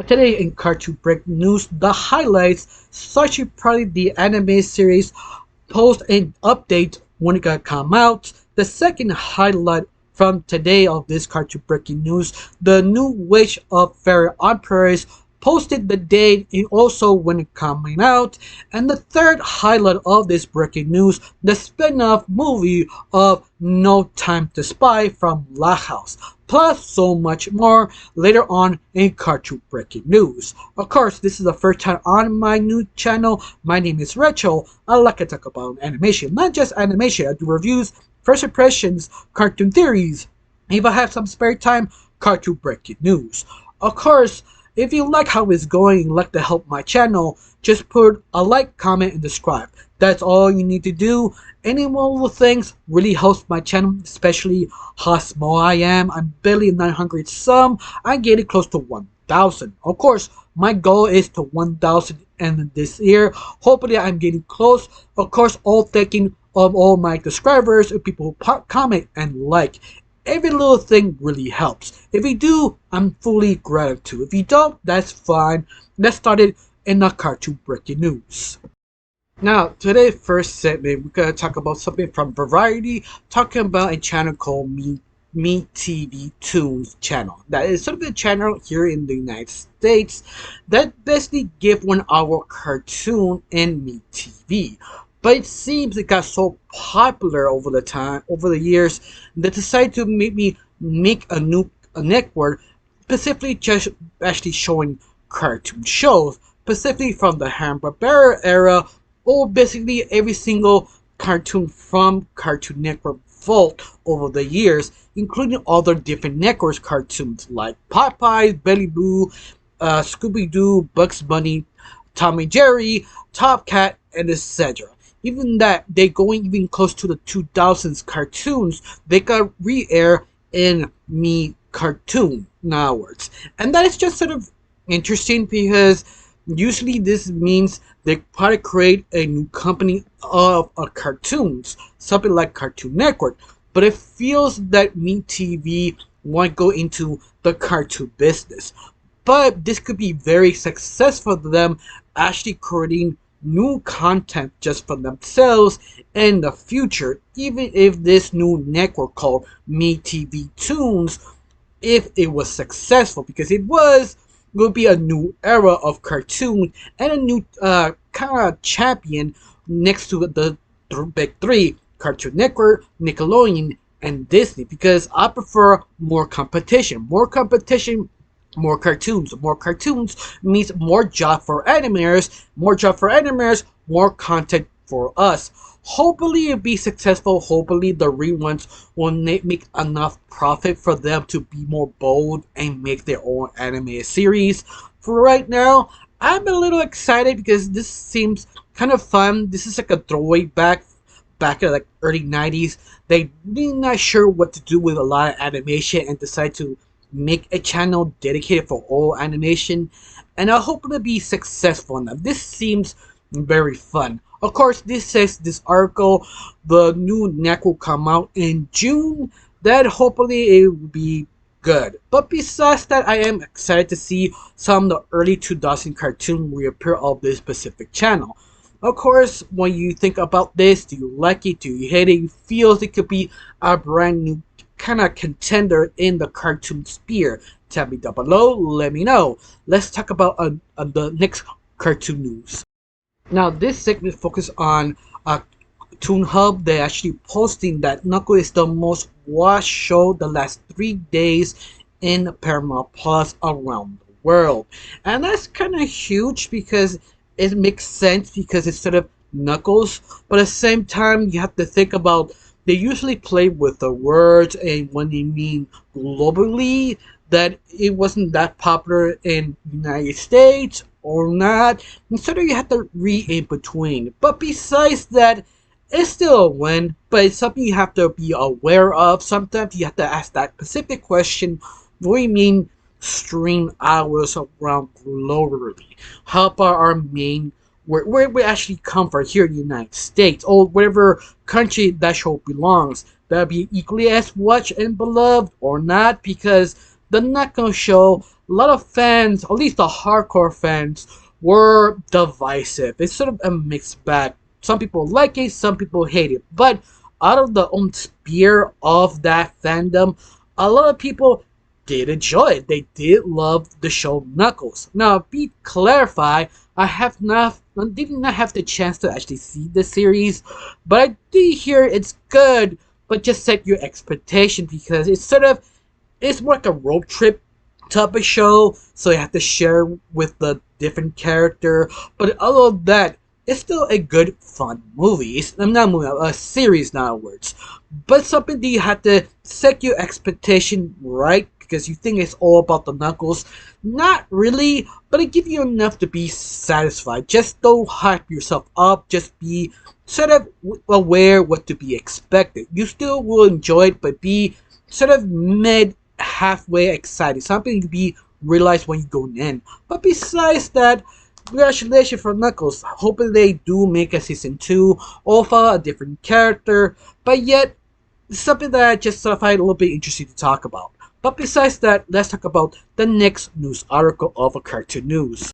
Today in Cartoon Break News, the highlights, such as probably the anime series post an update when it got come out. The second highlight from today of this Cartoon Breaking News, the new Wish of Fairy Empress posted the date and also when it coming out. And the third highlight of this breaking news, the spin-off movie of No Time to Spy from La House. Plus so much more later on in Cartoon Breaking News. Of course, this is the first time on my new channel. My name is Rachel. I like to talk about animation, not just animation. I do reviews, first impressions, cartoon theories. If I have some spare time, Cartoon Breaking News. Of course, if you like how it's going and like to help my channel, just put a like, comment, and subscribe. That's all you need to do. Any one little things really helps my channel, especially how small I am. I'm barely 900 some. I'm getting close to 1,000. Of course, my goal is to 1,000 in this year. Hopefully, I'm getting close. Of course, all thanking of all my subscribers and people who comment and like. Every little thing really helps. If you do, I'm fully gratitude. If you don't, that's fine. Let's start it in the Cartoon Breaking News. Now, today's first segment, we're going to talk about something from Variety, talking about a channel called Me TV Tunes channel. That is sort of a channel here in the United States that basically give 1 hour cartoon in Me TV. But it seems it got so popular over the years, they decided to maybe make a network specifically just actually showing cartoon shows, specifically from the Hanna-Barbera era, or basically every single cartoon from Cartoon Network vault over the years, including other different networks cartoons like Popeye, Belly Boo, Scooby-Doo, Bugs Bunny, Tom and Jerry, Top Cat, and etc. Even that, they going even close to the 2000s cartoons, they got re-air in Me Cartoon nowadays. And that is just sort of interesting because usually this means they probably create a new company of cartoons, something like Cartoon Network. But it feels that Me TV won't go into the cartoon business. But this could be very successful for them actually creating new content just for themselves in the future, even if this new network called Me TV Tunes, if it was successful, because it will be a new era of cartoon and a new kind of champion next to the big three: Cartoon Network, Nickelodeon, and Disney, because I prefer more competition. More competition, more cartoons. More cartoons means more job for animators. More job for animators, more content for us. Hopefully it'll be successful. Hopefully the reruns will make enough profit for them to be more bold and make their own anime series. For right now, I'm a little excited because this seems kind of fun. This is like a throwaway back in like early 90s. They really not sure what to do with a lot of animation and decide to make a channel dedicated for all animation, and I hope it'll be successful enough. This seems very fun. Of course, this says this article, the new neck will come out in June. That hopefully it will be good. But besides that, I am excited to see some of the early 2000 cartoon reappear of this specific channel. Of course, when you think about this, do you like it? Do you hate it? You feel it could be a brand new kind of contender in the cartoon sphere? Tell me down below, let me know. Let's talk about the next cartoon news. Now this segment focuses on Toon Hub. They're actually posting that Knuckle is the most watched show the last 3 days in Paramount Plus around the world. And that's kind of huge because it makes sense because it's sort of Knuckles, but at the same time you have to think about they usually play with the words, and when they mean globally, that it wasn't that popular in the United States or not. And so you have to read in between. But besides that, it's still a win, but it's something you have to be aware of. Sometimes you have to ask that specific question: what do you mean stream hours around globally? How about our main where we actually come from here in the United States, or whatever country that show belongs? That'll be equally as watched and beloved or not, because they're not gonna show a lot of fans, at least the hardcore fans, were divisive. It's sort of a mixed bag. Some people like it, some people hate it. But out of the sphere of that fandom, a lot of people did enjoy it. They did love the show Knuckles. Now, be clarified, I did not have the chance to actually see the series, but I did hear it's good. But just set your expectation because it's more like a road trip type of show, so you have to share with the different character. But other than that, it's still a good, fun movie. I'm not a movie, a series, not words. But something that you have to set your expectation right because you think it's all about the Knuckles. Not really, but it gives you enough to be satisfied. Just don't hype yourself up. Just be sort of aware what to be expected. You still will enjoy it, but be sort of mid halfway excited. Something to be realized when you go in. But besides that, congratulations for Knuckles. Hoping they do make a season 2 of a different character. But yet, something that I just find a little bit interesting to talk about. But besides that, let's talk about the next news article of a Cartoon News.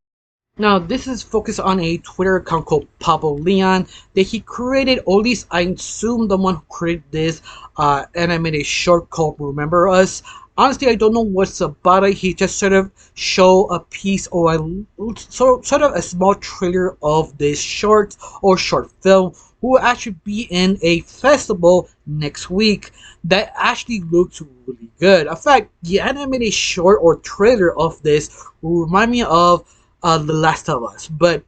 Now, this is focused on a Twitter account called Pablo Leon that he created, or at least I assume the one who created this animated short called Remember Us. Honestly, I don't know what's about it. He just sort of show a piece or sort of a small trailer of this short or short film who will actually be in a festival next week that actually looks really good. In fact, the animated short or trailer of this will remind me of The Last of Us, but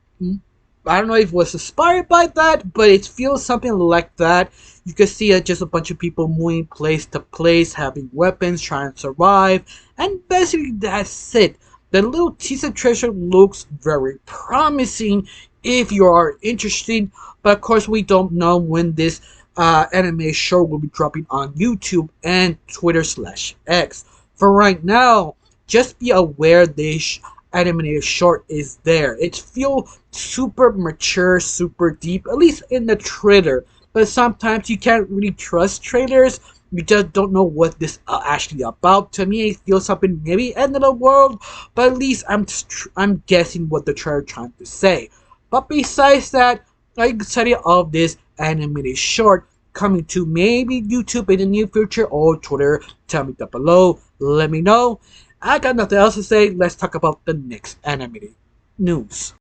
I don't know if it was inspired by that, but it feels something like that. You can see just a bunch of people moving place to place, having weapons, trying to survive, and basically that's it. The little teaser trailer looks very promising if you are interested, but of course we don't know when this anime show will be dropping on YouTube and Twitter/X. For right now, just be aware this animated short is there. It feels super mature, super deep, at least in the trailer. But sometimes you can't really trust trailers. You just don't know what this actually about. To me, it feels something maybe end of the world, but at least I'm guessing what the trailer trying to say. But besides that, I'm excited of this animated short coming to maybe YouTube in the near future or Twitter. Tell me down below. Let me know. I got nothing else to say. Let's talk about the next animated news.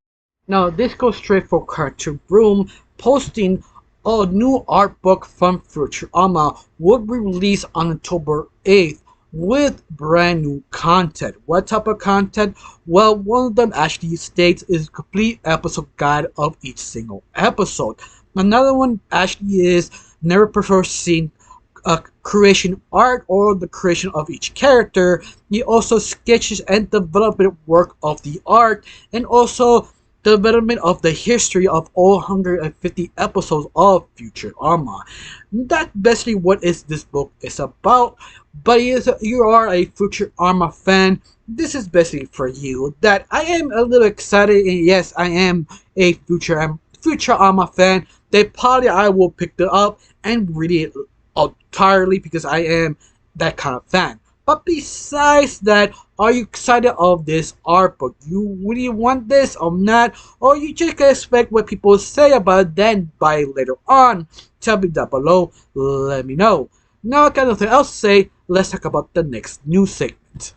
Now, this goes straight for Cartoon Room, posting a new art book from Futurama will be released on October 8th with brand new content. What type of content? Well, one of them actually states is a complete episode guide of each single episode. Another one actually is never before seen creation art or the creation of each character. He also sketches and development work of the art and also development of the history of all 150 episodes of Futurama. That's basically what this book is about. But you are a Futurama fan, this is basically for you. That I am a little excited, and yes, I am a Futurama fan. That probably I will pick it up and read it entirely because I am that kind of fan. But besides that, are you excited of this art book? You really want this or not? Or you just can expect what people say about it, then buy it later on? Tell me down below. Let me know. Now I got nothing else to say. Let's talk about the next news segment.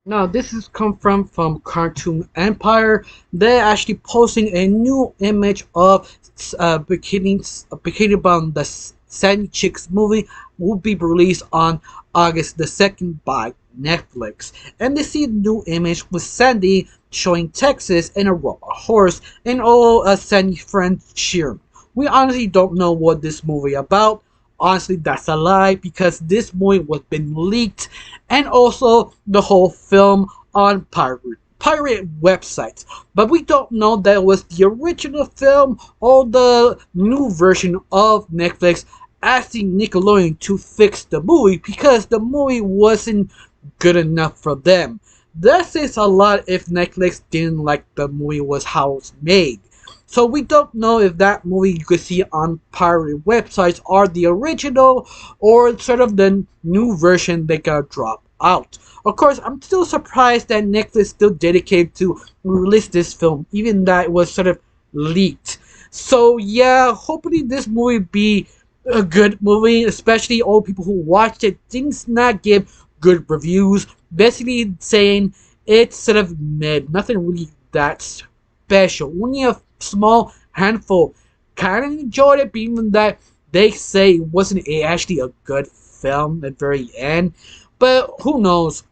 Now this has come from Cartoon Empire. They're actually posting a new image of Bikini Bottom, the Sandy Chicks movie will be released on August the 2nd by Netflix. And they see a new image with Sandy showing Texas and a robot horse and all Sandy's friends cheering. We honestly don't know what this movie about. Honestly, that's a lie because this movie was been leaked and also the whole film on pirate websites, but we don't know that it was the original film or the new version of Netflix asking Nickelodeon to fix the movie because the movie wasn't good enough for them. That says a lot if Netflix didn't like the movie was how it was made. So we don't know if that movie you could see on pirate websites are the original or sort of the new version they got dropped out. Of course, I'm still surprised that Netflix still dedicated to release this film, even that it was sort of leaked. So yeah, hopefully this movie be a good movie, especially all people who watched it. Things not give good reviews, basically saying it's sort of mid, nothing really that special. Only a small handful kind of enjoyed it, but even that they say it wasn't actually a good film at the very end. But who knows?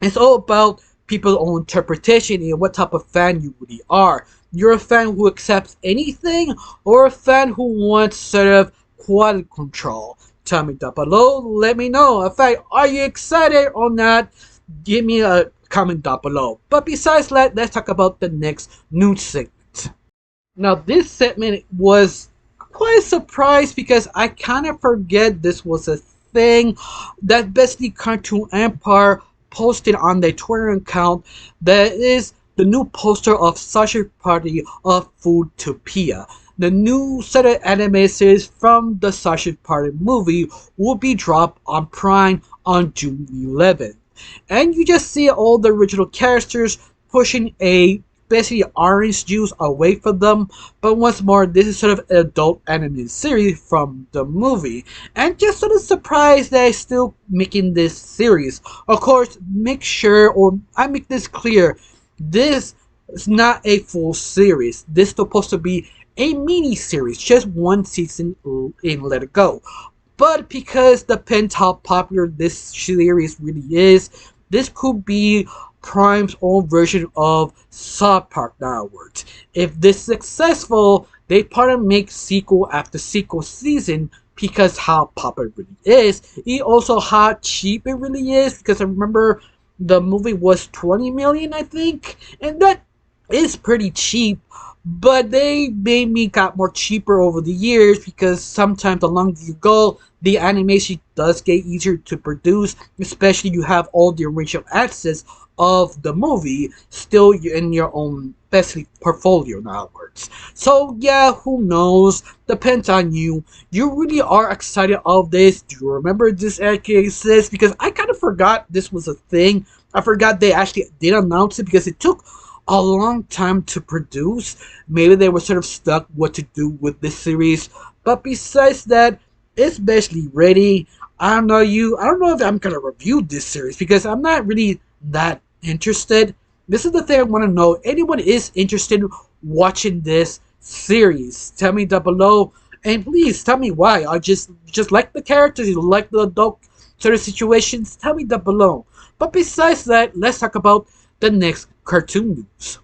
It's all about people's own interpretation and what type of fan you really are. You're a fan who accepts anything, or a fan who wants sort of quality control. Tell me down below. Let me know. In fact, are you excited or not? Give me a comment down below. But besides that, let's talk about the next news segment. Now, this segment was quite a surprise because I kind of forget this was a thing that basically Cartoon Empire posted on their Twitter account. That is the new poster of Sausage Party of Foodtopia. The new set of anime series from the Sausage Party movie will be dropped on Prime on June 11th. And you just see all the original characters pushing a basically orange juice away from them. But once more, this is sort of an adult anime series from the movie. And just sort of surprised that I'm still making this series. Of course, make sure, or I make this clear, this is not a full series. This is supposed to be a mini series, just one season and let it go. But because depends how popular this series really is, this could be Prime's own version of South Park downwards. If this is successful, they probably make sequel after sequel season because how popular it really is. And also how cheap it really is, because I remember the movie was 20 million, I think, and that is pretty cheap. But they made me got more cheaper over the years because sometimes the longer you go, the animation does get easier to produce, especially you have all the original access of the movie still in your own basically portfolio nowadays. So yeah, who knows? Depends on you. You really are excited of this. Do you remember this actually exists? Because I kind of forgot this was a thing. I forgot they actually did announce it because it took a long time to produce. Maybe they were sort of stuck what to do with this series. But besides that, it's basically ready. I don't know you. I don't know if I'm gonna review this series because I'm not really that interested. This is the thing I want to know. Anyone is interested in watching this series? Tell me down below, and please tell me why. I just like the characters. You like the adult sort of situations. Tell me down below. But besides that, let's talk about the next cartoon news.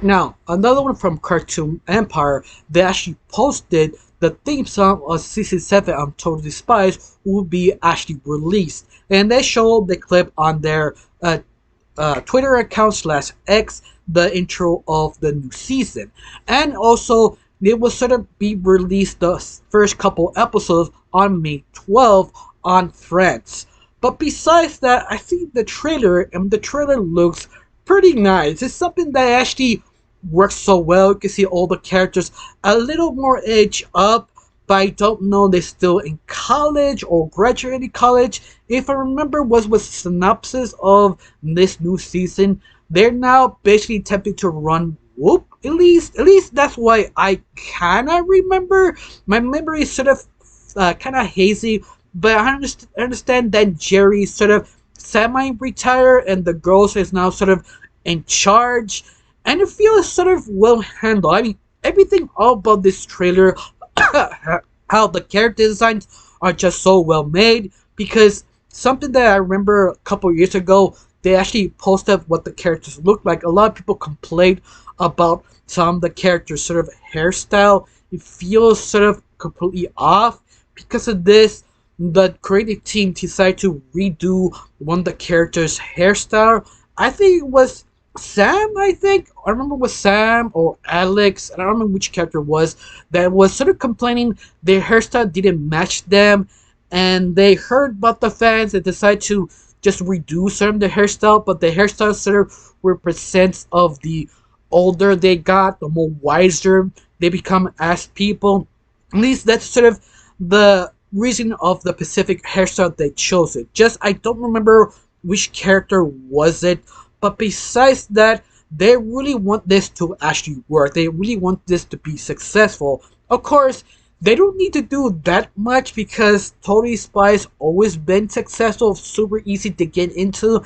Now, another one from Cartoon Empire, they actually posted the theme song of Season 7 of Totally Spies will be actually released. And they showed the clip on their Twitter account /X, the intro of the new season. And also, it will sort of be released the first couple episodes on May 12th on France. But besides that, I see the trailer, and the trailer looks pretty nice. It's something that actually works so well. You can see all the characters a little more edged up, but I don't know they're still in college or graduating college. If I remember what was the synopsis of this new season, they're now basically attempting to run Whoop. At least that's why I kinda remember. My memory is sort of kinda hazy, but I understand that Jerry sort of semi-retired and the girls is now sort of in charge, and it feels sort of well handled. I mean, everything all about this trailer, how the character designs are just so well made. Because something that I remember a couple years ago, they actually posted what the characters look like. A lot of people complained about some of the characters' sort of hairstyle. It feels sort of completely off. Because of this, the creative team decided to redo one of the characters' hairstyle. I think it was Sam, I remember it was Sam or Alex, and I don't remember which character it was, that was sort of complaining their hairstyle didn't match them, and they heard about the fans and decided to just redo some of the hairstyle, but the hairstyle sort of represents of the older they got, the more wiser they become as people. At least that's sort of the reason of the Pacific hairstyle they chose it. Just I don't remember which character was it. But besides that, they really want this to actually work. They really want this to be successful. Of course, they don't need to do that much because Totally Spies always been successful, super easy to get into,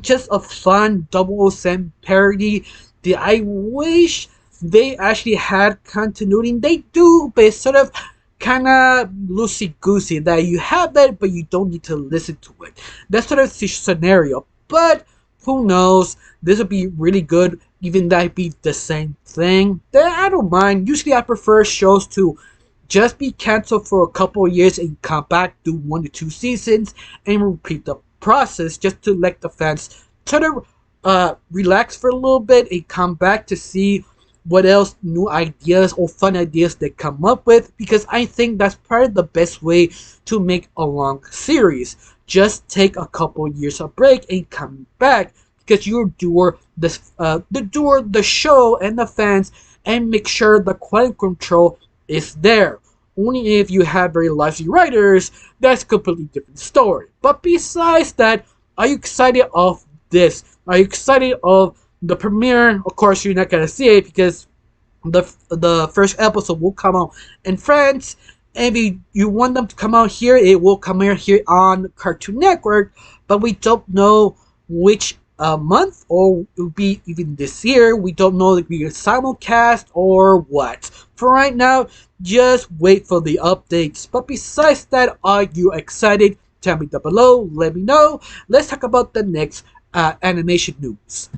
just a fun 007 parody. I wish they actually had continuity. They do, but it's sort of kind of loosey goosey that you have that, but you don't need to listen to it. That's sort of the scenario. But who knows? This would be really good, even that be the same thing. Then I don't mind. Usually, I prefer shows to just be canceled for a couple of years and come back, do 1 to 2 seasons, and repeat the process just to let the fans sort of relax for a little bit and come back to see what else new ideas or fun ideas they come up with, because I think that's probably the best way to make a long series. Just take a couple years of break and come back because you adore the show and the fans, and make sure the quality control is there. Only if you have very lazy writers, that's a completely different story. But besides that, are you excited of this? Are you excited of the premiere? Of course, you're not gonna see it because the first episode will come out in France. And if you want them to come out here, it will come out here on Cartoon Network. But we don't know which month, or it will be even this year. We don't know if we are simulcast or what. For right now, just wait for the updates. But besides that, are you excited? Tell me down below. Let me know. Let's talk about the next animation news.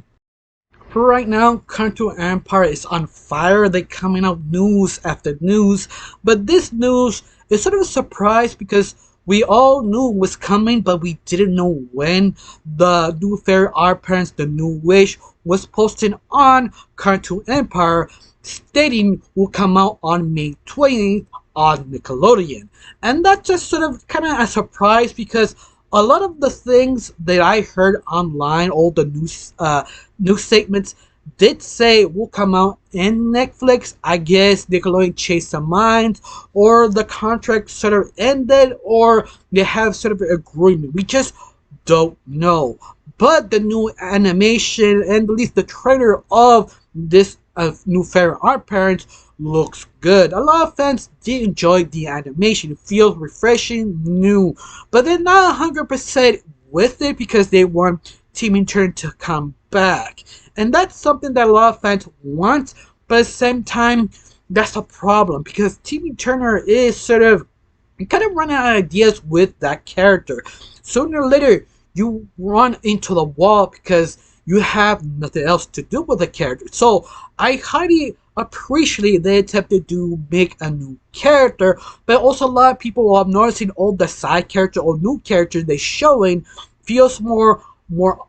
For right now, Cartoon Empire is on fire. They're coming out news after news. But this news is sort of a surprise because we all knew it was coming, but we didn't know when. The new Fairy Art Parents, The New Wish, was posted on Cartoon Empire, stating will come out on May 20th on Nickelodeon. And that's just sort of kind of a surprise because a lot of the things that I heard online, all the news statements, did say it will come out in Netflix. I guess Nickelodeon changed their minds, or the contract sort of ended, or they have sort of an agreement. We just don't know. But the new animation, and at least the trailer of this new Fairy Art Parents, looks good. A lot of fans did enjoy the animation. It feels refreshing, new, but they're not 100% with it because they want Timmy Turner to come back. And that's something that a lot of fans want, but at the same time, that's a problem because Timmy Turner is sort of kind of running out of ideas with that character. Sooner or later, you run into the wall because you have nothing else to do with the character. So I highly appreciate they attempted to make a new character, but also a lot of people are noticing all the side character or new characters they're showing feels more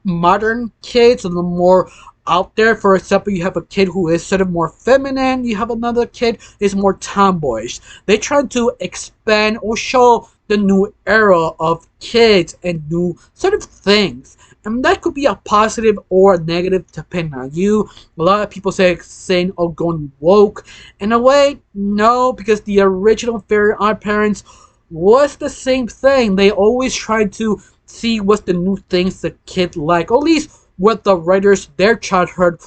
modern kids and more out there. For example, you have a kid who is sort of more feminine, you have another kid is more tomboyish. They try to expand or show the new era of kids and new sort of things. And that could be a positive or a negative depending on you. A lot of people saying, oh, going woke. In a way, no, because the original Fairy Art Parents was the same thing. They always tried to see what's the new things the kid like, or at least what the writers, their childhood,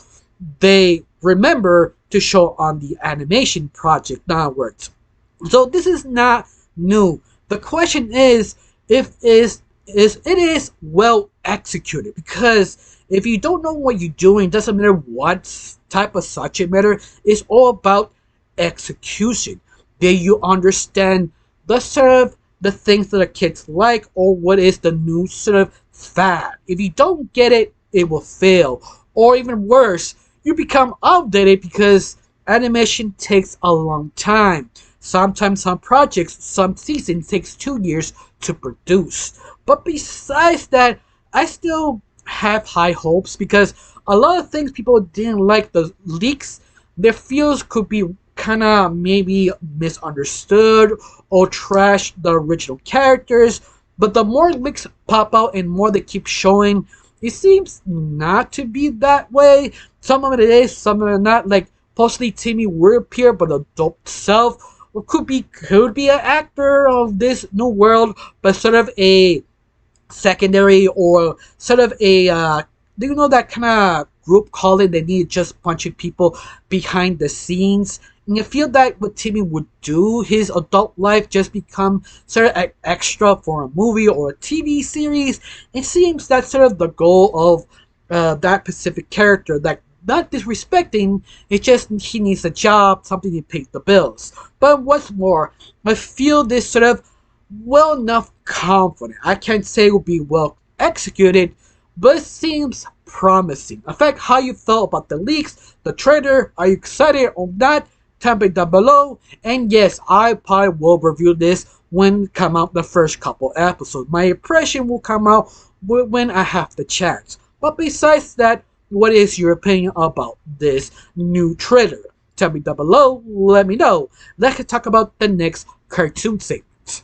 they remember to show on the animation project onwards. So this is not new. The question is if it is well executed, because if you don't know what you're doing, doesn't matter what type of subject matter, it's all about execution. Do you understand the sort of the things that the kids like, or what is the new sort of fad? If you don't get it, it will fail, or even worse, you become outdated because animation takes a long time. Sometimes some projects, some seasons takes 2 years to produce. But besides that, I still have high hopes because a lot of things people didn't like, the leaks, their feels could be kind of maybe misunderstood or trash the original characters. But the more leaks pop out and more they keep showing, it seems not to be that way. Some of it is, some of it not. Like possibly Timmy will appear, but adult self, or could be an actor of this new world, but sort of a secondary or sort of a do you know that kind of group calling they need just a bunch of people behind the scenes, and I feel that what Timmy would do his adult life just become sort of an extra for a movie or a TV series. It seems that's sort of the goal of that specific character, that not disrespecting, it's just he needs a job, something to pay the bills. But what's more, I feel this sort of well enough confident. I can't say it will be well executed, but it seems promising. In fact, how you felt about the leaks, the trailer, are you excited or not? Tell me down below. And yes, I probably will review this when come out the first couple episodes. My impression will come out when I have the chance. But besides that, what is your opinion about this new trailer? Tell me down below. Let me know. Let's talk about the next cartoon segment.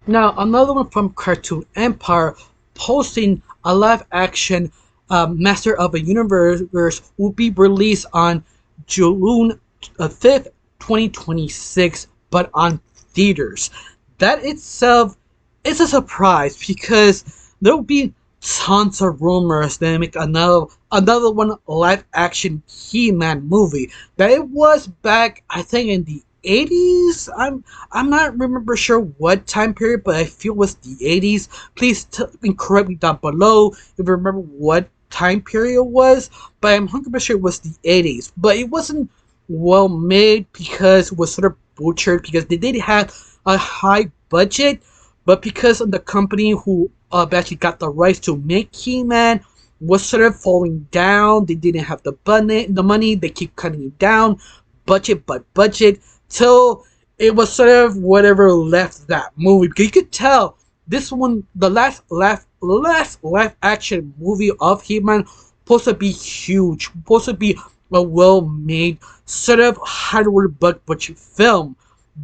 Now, another one from Cartoon Empire posting a live action Master of a Universe will be released on June 5th, 2026, but on theaters. That itself is a surprise because there will be tons of rumors they make another one live action He-Man movie. That it was back, I think, in the 80s. I'm not remember sure what time period, but I feel it was the 80s. Please correct me down below if you remember what time period it was, but I'm 100% sure it was the 80s. But it wasn't well made because it was sort of butchered because they did have a high budget, but because of the company who actually got the rights to make He-Man was sort of falling down. They didn't have the money. They keep cutting it down, budget by budget, till it was sort of whatever left that movie. Because you could tell this one, the last live action movie of He-Man, supposed to be huge, supposed to be a well-made sort of Hollywood budget film,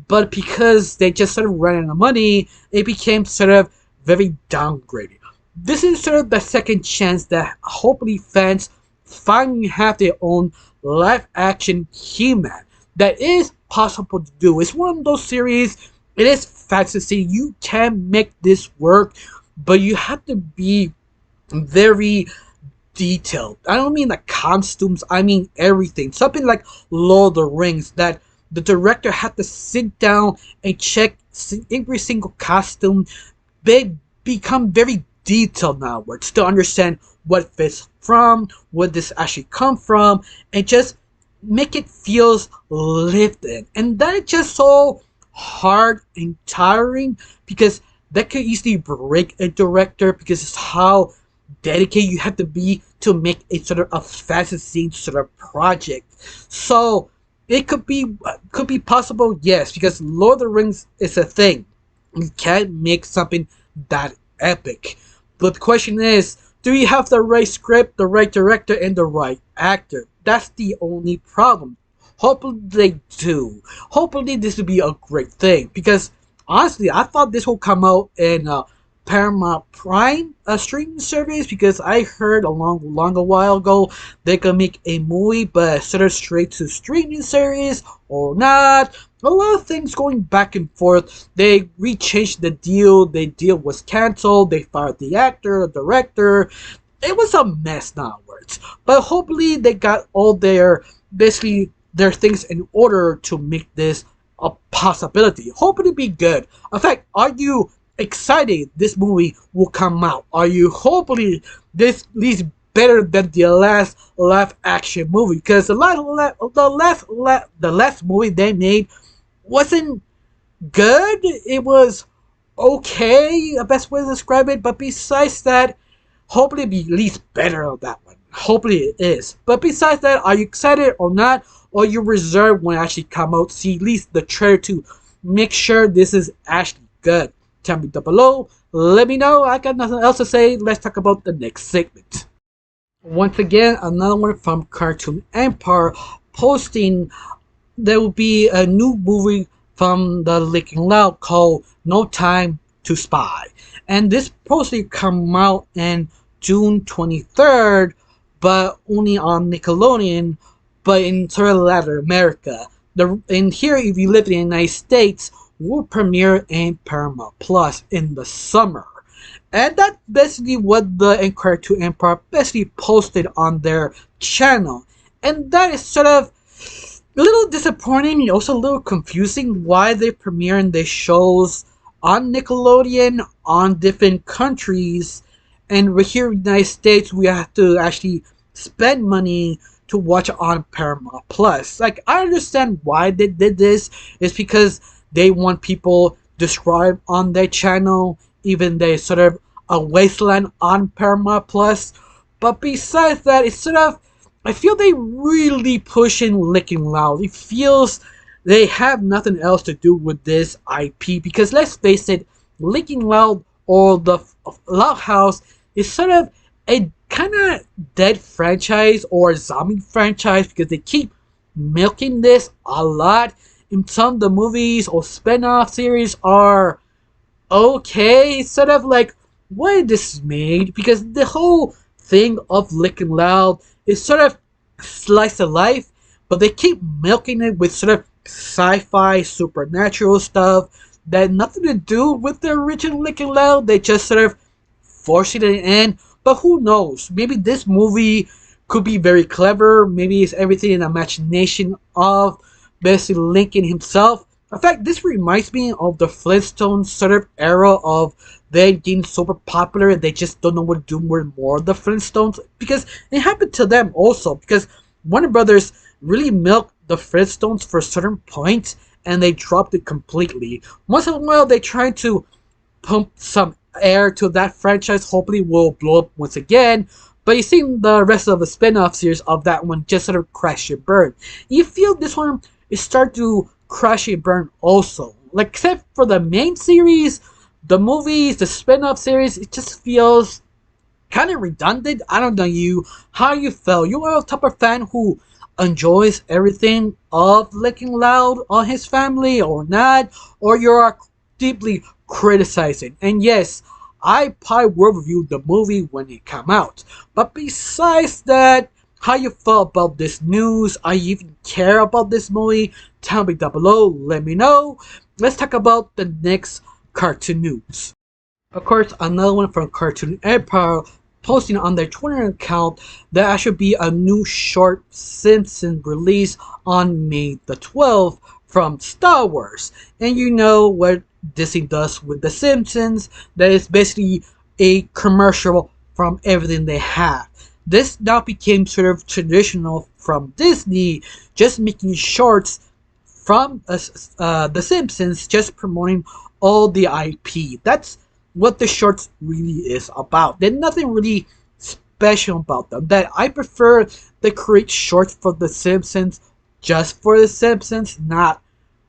but because they just sort of ran out of money, it became sort of very downgraded. This is sort of the second chance that hopefully fans finally have their own live action He-Man. That is possible to do. It's one of those series, it is fantasy, you can make this work, but you have to be very detailed. I don't mean the costumes, I mean everything. Something like Lord of the Rings, that the director had to sit down and check every single costume. They become very detailed now to understand what fits from, where this actually come from, and just make it feels lived in. And that is just so hard and tiring because that could easily break a director because it's how dedicated you have to be to make a sort of a fantasy sort of project. So it could be possible, yes, because Lord of the Rings is a thing. You can't make something that epic. But the question is, do you have the right script, the right director, and the right actor? That's the only problem. Hopefully they do. Hopefully this will be a great thing. Because honestly, I thought this will come out in Paramount Prime streaming service, because I heard a long a while ago they could make a movie but sort of straight to streaming service or not. A lot of things going back and forth. They rechanged the deal. The deal was canceled. They fired the actor, the director. It was a mess nowadays. But hopefully they got all their things in order to make this a possibility. Hopefully it'll be good. In fact, are you excited this movie will come out? Are you hopefully this at least better than the last live action movie? Because the last movie they made wasn't good. It was okay, the best way to describe it. But besides that, hopefully it'll be at least better on that one. Hopefully it is. But besides that, are you excited or not? Or you reserved when it actually come out? See at least the trailer to make sure this is actually good. Tell me down below. Let me know. I got nothing else to say. Let's talk about the next segment. Once again, another one from Cartoon Empire posting there will be a new movie from the Licking Loud called No Time to Spy. And this supposedly come out in June 23rd, but only on Nickelodeon, but in sort of Latin America. In here, if you live in the United States, will premiere in Paramount Plus in the summer. And that's basically what the Cartoon Empire basically posted on their channel. And that is sort of a little disappointing and also a little confusing why they premiere their shows on Nickelodeon on different countries, and we're here in the United States we have to actually spend money to watch on Paramount Plus. Like, I understand why they did this. It's because they want people describe on their channel, even they sort of a wasteland on Paramount Plus. But besides that, it's sort of, I feel they really pushing Licking Loud. It feels they have nothing else to do with this IP because let's face it, Licking Loud or the Loud House is sort of a kind of dead franchise or zombie franchise because they keep milking this a lot. In some of the movies or spin-off series are okay. It's sort of like, why this is made? Because the whole thing of Licking Loud is sort of slice of life, but they keep milking it with sort of sci-fi supernatural stuff that had nothing to do with the original Licking Loud. They just sort of forcing it in. But who knows? Maybe this movie could be very clever. Maybe it's everything in the imagination of basically Lincoln himself. In fact, this reminds me of the Flintstones sort of era of they getting super popular and they just don't know what to do with more of the Flintstones because it happened to them also because Warner Brothers really milked the Flintstones for a certain point and they dropped it completely. Once in a while they try to pump some air to that franchise, hopefully will blow up once again. But you see the rest of the spin-off series of that one just sort of crash and burn. You feel this one is start to crash and burn also. Like except for the main series, the movies, the spin-off series, it just feels kind of redundant. I don't know how you felt. You are a type of fan who enjoys everything of Licking Loud on his family or not, or you are deeply criticizing. And yes, I probably will review the movie when it come out. But besides that, how you felt about this news? I even care about this movie? Tell me down below. Let me know. Let's talk about the next cartoon news. Of course, another one from Cartoon Empire posting on their Twitter account that there should be a new short Simpsons release on May the 12th from Star Wars. And you know what Disney does with The Simpsons, that is basically a commercial from everything they have. This now became sort of traditional from Disney, just making shorts from The Simpsons, just promoting all the IP. That's what the shorts really is about. There's nothing really special about them. That I prefer to create shorts for The Simpsons just for The Simpsons, not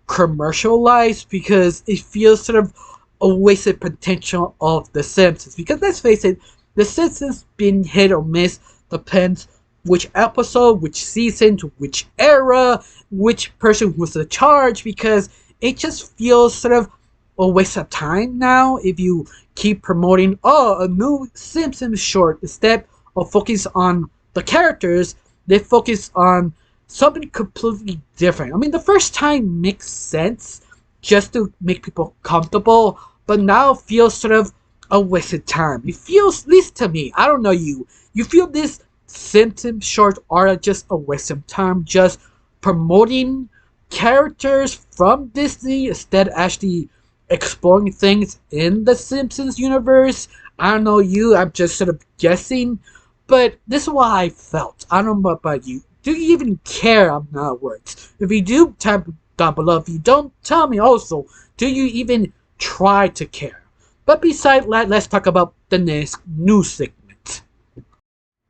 commercialized, because it feels sort of a wasted potential of The Simpsons. Because let's face it, The Simpsons been hit or miss, depends which episode, which season, which era, which person was in charge, because it just feels sort of a waste of time now if you keep promoting a new Simpsons short instead of focus on the characters. They focus on something completely different. I mean, the first time makes sense just to make people comfortable, but now feels sort of a wasted time. It feels, at least to me, I don't know you feel this Simpsons short are just a waste of time, just promoting characters from Disney instead of actually exploring things in the Simpsons universe. I don't know you, I'm just sort of guessing, but this is what I felt. I don't know about you. Do you even care? I'm not words. If you do, type down below. If you don't, tell me also. Do you even try to care? But besides that, let's talk about the next news segment.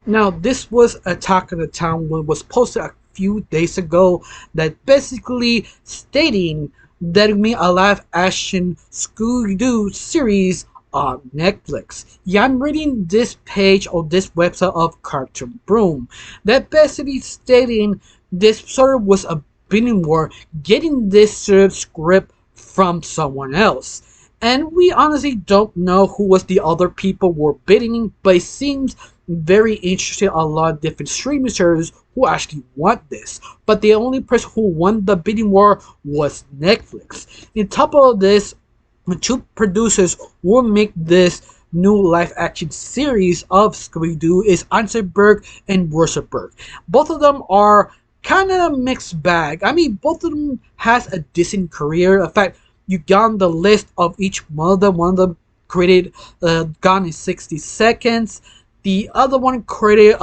Now, this was a Talk of the Town one was posted a few days ago that basically stating that it made a live action Scooby-doo series on Netflix. Yeah, I'm reading this page or this website of Cartoon Broom that basically stating this sort of was a bidding war getting this sort of script from someone else. And we honestly don't know who was the other people were bidding, but it seems very interesting. A lot of different streaming services who actually want this, but the only person who won the bidding war was Netflix. On top of this, the two producers will make this new live action series of Scooby-Doo is Answerberg and Worcesterberg. Both of them are kind of a mixed bag. I mean, both of them has a decent career. In fact, you got on the list of each one of them. One of them created Gone in 60 Seconds. The other one created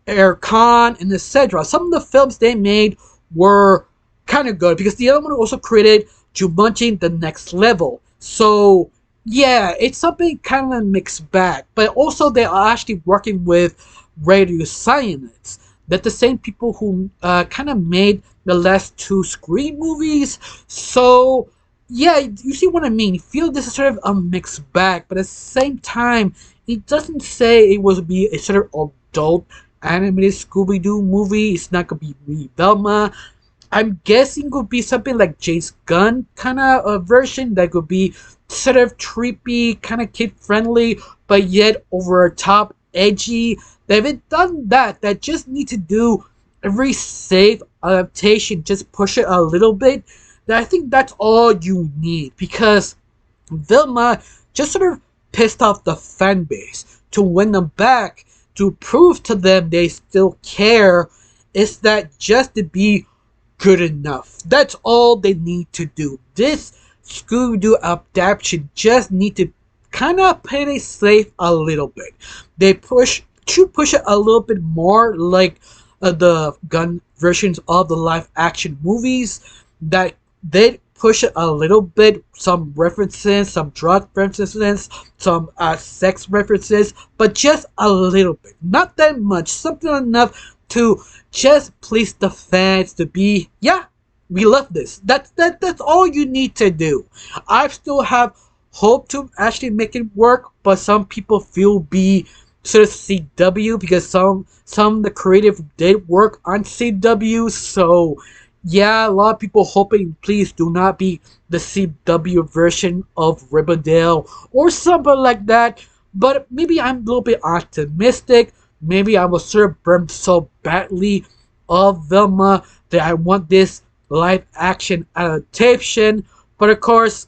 Aircon, and etc. Some of the films they made were kind of good because the other one also created Jumanji: The Next Level. So yeah, it's something kind of mixed bag. But also they are actually working with radio science. That the same people who kind of made the last two Scream movies. So yeah, you see what I mean. You feel this is sort of a mixed bag, but at the same time, it doesn't say it will be a sort of adult animated Scooby-Doo movie. It's not gonna be me, Velma. I'm guessing it could be something like James Gunn kind of a version that could be sort of trippy, kind of kid friendly, but yet over the top, edgy. They haven't done that. That just need to do every safe adaptation. Just push it a little bit. I think that's all you need because Vilma just sort of pissed off the fan base to win them back to prove to them they still care. Is that just to be good enough? That's all they need to do. This Scooby-Doo adaptation just need to kind of play it safe a little bit. They should push it a little bit more like the gun versions of the live action movies that they push it a little bit, some references, some drug references, some sex references, but just a little bit, not that much, something enough to just please the fans to be, yeah, we love this. That's all you need to do. I still have hope to actually make it work, but some people feel be sort of CW because some of the creative did work on CW, so yeah, a lot of people hoping please do not be the CW version of Riverdale or something like that. But maybe I'm a little bit optimistic. Maybe I was sort of burned so badly of Velma that I want this live action adaptation. But of course,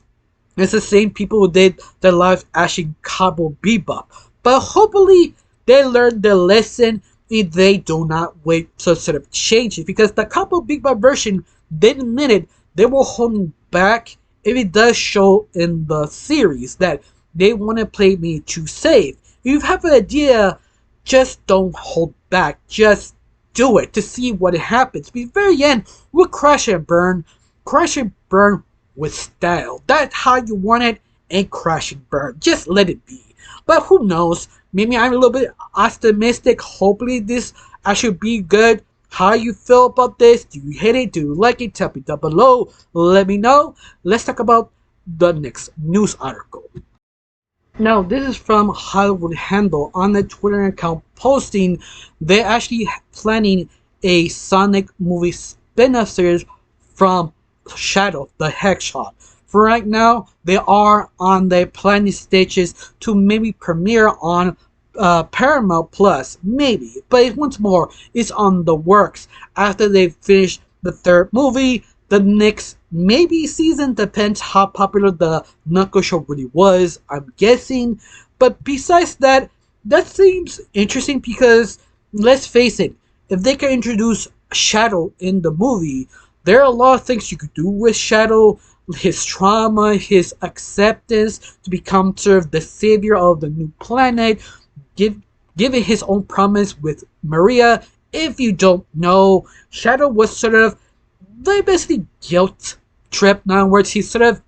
it's the same people who did the live action Cowboy Bebop. But hopefully they learned their lesson if they do not wait to sort of change it. Because the Cowboy Bebop version did admit it, they were holding back if it does show in the series that they want to play me too safe. If you have an idea, just don't hold back. Just do it to see what happens. But at the very end, we'll crash and burn. Crash and burn with style. That's how you want it, and crash and burn. Just let it be. But who knows? Maybe I'm a little bit optimistic. Hopefully this actually be good. How you feel about this? Do you hate it? Do you like it? Tell me down below. Let me know. Let's talk about the next news article. Now, this is from Hollywood Handle on the Twitter account posting they're actually planning a Sonic movie spin-off series from Shadow the Hedgehog. For right now, they are on the planning stages to maybe premiere on Paramount Plus, maybe. But once more, it's on the works. After they finish the third movie, the next maybe season depends how popular the Knuckles show really was, I'm guessing. But besides that, that seems interesting because, let's face it, if they can introduce Shadow in the movie, there are a lot of things you could do with Shadow. His trauma, his acceptance to become sort of the savior of the new planet, giving his own promise with Maria. If you don't know, Shadow was sort of they basically guilt trip. In other words, he's sort of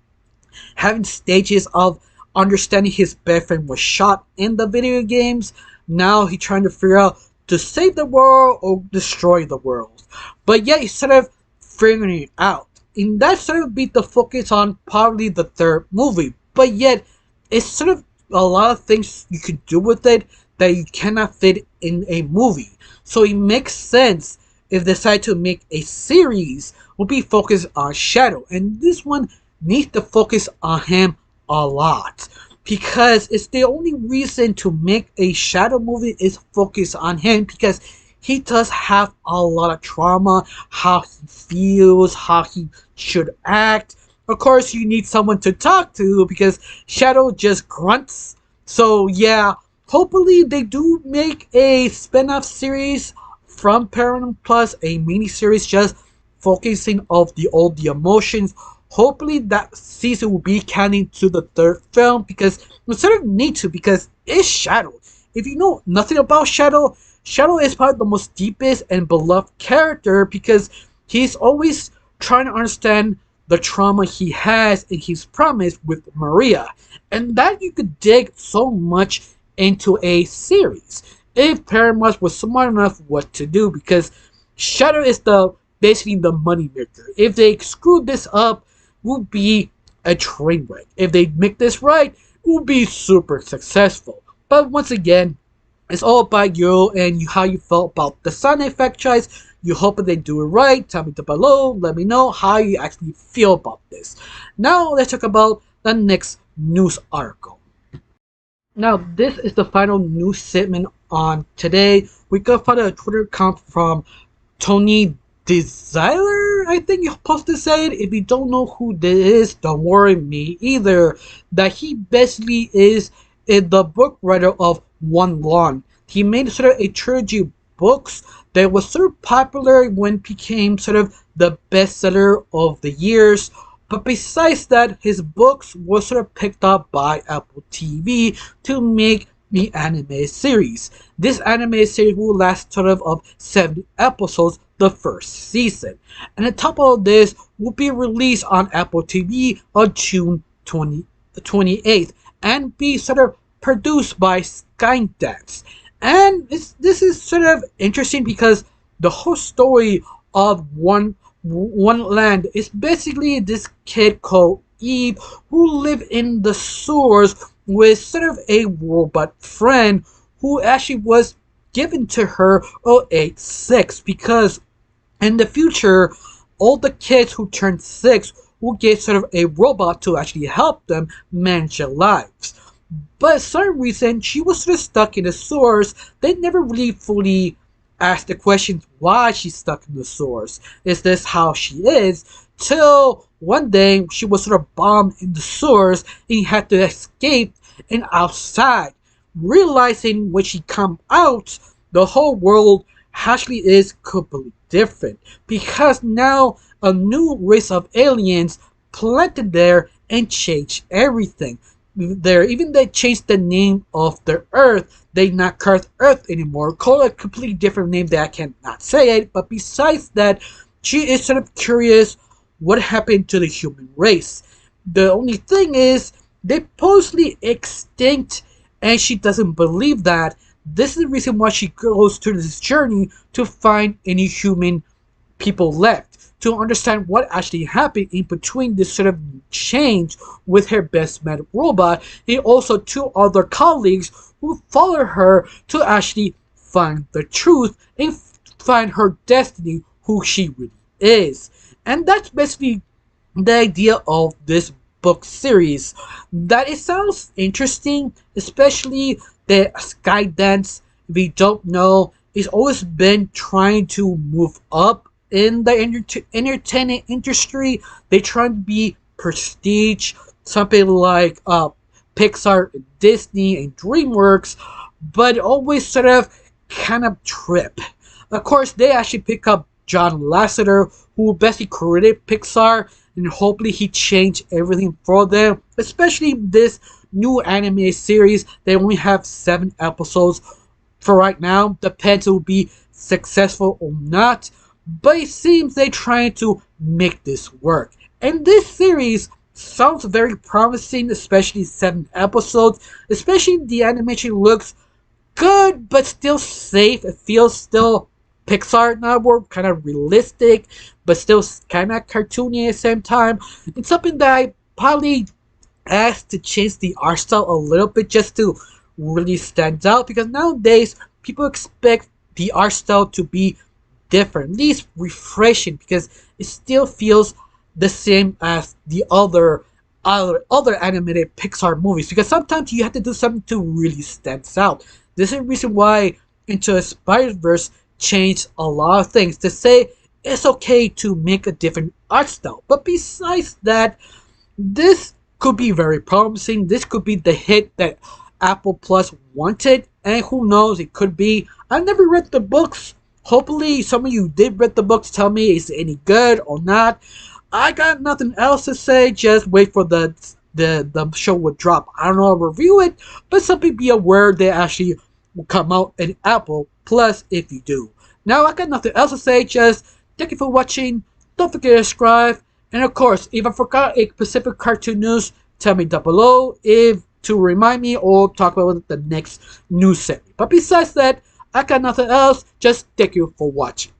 having stages of understanding his best friend was shot in the video games. Now he's trying to figure out to save the world or destroy the world. But yeah, he's sort of figuring it out. And that sort of be the focus on probably the third movie. But yet, it's sort of a lot of things you could do with it that you cannot fit in a movie. So it makes sense if they decide to make a series will be focused on Shadow. And this one needs to focus on him a lot. Because it's the only reason to make a Shadow movie is focus on him. Because he does have a lot of trauma, how he feels, how he should act. Of course, you need someone to talk to because Shadow just grunts. So yeah, hopefully they do make a spin-off series from Paramount Plus, a mini series just focusing of the emotions. Hopefully that season will be canon to the third film because we sort of need to because it's Shadow. If you know nothing about Shadow, Shadow is probably the most deepest and beloved character because he's always trying to understand the trauma he has and his promise with Maria. And that you could dig so much into a series if Paramount was smart enough what to do because Shadow is the basically the moneymaker. If they screw this up, it will be a train wreck. If they make this right, it will be super successful. But once again, it's all about you and how you felt about the sound effect choice. You hope that they do it right. Tell me down below. Let me know how you actually feel about this. Now let's talk about the next news article. Now this is the final news segment on today. We got from a Twitter account from Tony Desire, I think you're supposed to say it. If you don't know who this is, don't worry, me either. That he basically is the book writer of One Lawn. He made sort of a trilogy of books that was sort of popular when it became sort of the bestseller of the years. But besides that, his books were sort of picked up by Apple TV to make the anime series. This anime series will last sort of 70 episodes the first season. And on top of this will be released on Apple TV on June 28th and be sort of produced by Skydance. And this is sort of interesting because the whole story of one land is basically this kid called Eve who live in the sewers with sort of a robot friend who actually was given to her at age 6 because in the future all the kids who turn 6 will get sort of a robot to actually help them manage their lives. But for some reason she was sort of stuck in the sewers. They never really fully asked the question why she's stuck in the sewers. Is this how she is? Till one day she was sort of bombed in the sewers and had to escape and outside, realizing when she come out, the whole world actually is completely different because now a new race of aliens planted there and changed everything. There, even they changed the name of the Earth. They not call Earth anymore. Call it a completely different name that I cannot say it. But besides that, she is sort of curious what happened to the human race. The only thing is they supposedly extinct, and she doesn't believe that. This is the reason why she goes through this journey to find any human people left to understand what actually happened in between this sort of change with her best man robot and also two other colleagues who follow her to actually find the truth and find her destiny, who she really is. And that's basically the idea of this book series. That it sounds interesting, especially the Skydance, if you don't know, it's always been trying to move up in the entertainment industry. They try to be prestige, something like Pixar, Disney, and DreamWorks, but always sort of kind of trip. Of course, they actually pick up John Lasseter, who basically created Pixar, and hopefully he changed everything for them, especially this new anime series. They only have 7 episodes for right now. Depends if it will be successful or not. But it seems they're trying to make this work. And this series sounds very promising, especially 7 episodes. Especially the animation looks good, but still safe. It feels still Pixar now, kind of realistic, but still kind of cartoony at the same time. It's something that I probably asked to change the art style a little bit just to really stand out, because nowadays people expect the art style to be different, at least refreshing, because it still feels the same as the other animated Pixar movies, because sometimes you have to do something to really stand out. This is the reason why Into the Spider-Verse changed a lot of things to say it's okay to make a different art style. But besides that, this could be very promising. This could be the hit that Apple Plus wanted, and who knows, it could be. I never read the books. Hopefully, some of you did read the books. Tell me, is it any good or not? I got nothing else to say. Just wait for the show would drop. I don't know how to review it, but simply be aware they actually will come out in Apple Plus if you do. Now, I got nothing else to say. Just thank you for watching. Don't forget to subscribe. And of course, if I forgot a specific cartoon news, tell me down below if to remind me or talk about the next news segment. But besides that, I got nothing else. Just thank you for watching.